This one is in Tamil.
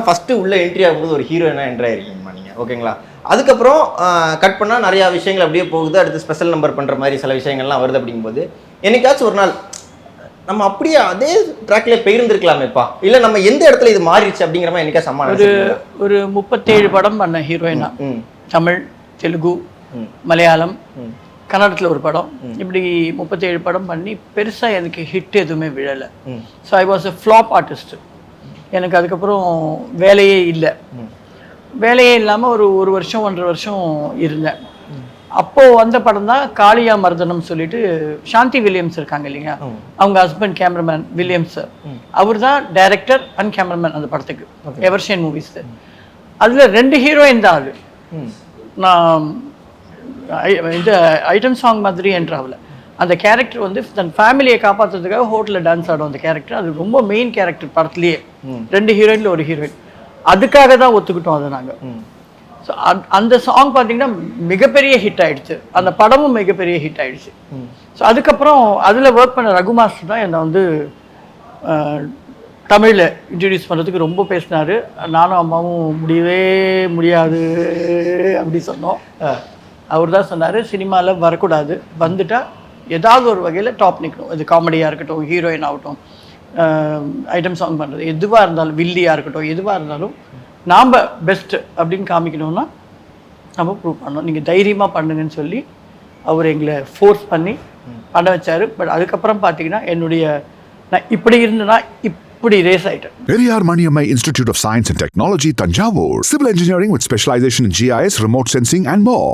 ஃபஸ்ட்டு உள்ளே என்ட்ரி ஆகும்போது ஒரு ஹீரோயினாக என்ட்ரி ஆகிருக்கீங்கம்மா நீங்கள், ஓகேங்களா? அதுக்கப்புறம் கட் பண்ணால் நிறையா விஷயங்கள் அப்படியே போகுது, அடுத்து ஸ்பெஷல் நம்பர் பண்ணுற மாதிரி சில விஷயங்கள்லாம் வருது. அப்படிங்கும்போது என்னைக்காச்சும் ஒரு நாள் நம்ம அப்படியே அதே ட்ராக்லேயே போயிருந்துருக்கலாமேப்பா, இல்லை நம்ம எந்த இடத்துல இது மாறிடுச்சு அப்படிங்கிற மாதிரி என்னைக்கா சமாளிச்சு? ஒரு 37 படம் பண்ண ஹீரோயினா, தமிழ், தெலுங்கு, மலையாளம், கன்னடத்தில் ஒரு படம், இப்படி 37 படம் பண்ணி பெருசாக எனக்கு ஹிட் எதுவுமே விழலை. So I was a flop artist. எனக்கு அதுக்கப்புறம் வேலையே இல்லை. வேலையே இல்லாமல் ஒரு வருஷம் 1.5 வருஷம் இருந்தேன். அப்போது வந்த படம் தான் காளியா மர்தனம் சொல்லிட்டு, சாந்தி வில்லியம்ஸ் இருக்காங்க இல்லைங்க, அவங்க ஹஸ்பண்ட் கேமராமேன் வில்லியம்ஸ், அவர் தான் டைரக்டர் அண்ட் கேமராமேன் அந்த படத்துக்கு, எவர்ஷன் மூவிஸ். அதில் 2 ஹீரோயின் தான். அது நான் இந்த ஐட்டம் சாங் மாதிரி என்றாவில் அந்த கேரக்டர் வந்து தன் ஃபேமிலியை காப்பாற்றுறதுக்காக ஹோட்டலில் டான்ஸ் ஆடும் அந்த கேரக்டர். அது ரொம்ப மெயின் கேரக்டர் படத்துலேயே. 2 ஹீரோயினில் ஒரு ஹீரோயின். அதுக்காக தான் ஒத்துக்கிட்டோம் அதை நாங்கள். ஸோ அந்த சாங் பார்த்தீங்கன்னா மிகப்பெரிய ஹிட் ஆகிடுச்சு. அந்த படமும் மிகப்பெரிய ஹிட் ஆகிடுச்சு. ஸோ அதுக்கப்புறம் அதில் ஒர்க் பண்ண ரகு மாஸ்டர் தான் என்னை வந்து தமிழில் இன்ட்ரடியூஸ் பண்ணுறதுக்கு ரொம்ப பேசினார். நானும் அம்மாவும் முடியவே முடியாது அப்படி சொன்னோம். அவர் தான் சொன்னார், சினிமாவில் வரக்கூடாது, வந்துட்டால் ஏதாவது ஒரு வகையில் டாப் நிற்கணும். இது காமெடியாக இருக்கட்டும், ஹீரோயின் ஆகட்டும், ஐட்டம் சாங் பண்ணுறது எதுவாக இருந்தாலும், வில்லியாக இருக்கட்டும், எதுவாக இருந்தாலும் நாம் பெஸ்ட்டு அப்படின்னு காமிக்கணும்னா நம்ம ப்ரூவ் பண்ணணும். நீங்கள் தைரியமாக பண்ணுங்கன்னு சொல்லி அவர் எங்களை ஃபோர்ஸ் பண்ணி பண்ண வச்சார். பட் அதுக்கப்புறம் பார்த்தீங்கன்னா நான் இப்படி இருந்தேன்னா இப்படி ரேஸ் ஆகிட்டேன். Periyar Maniammai Institute of Science and Technology, Tanjavur. Civil engineering with specialization in GIS, remote sensing and more.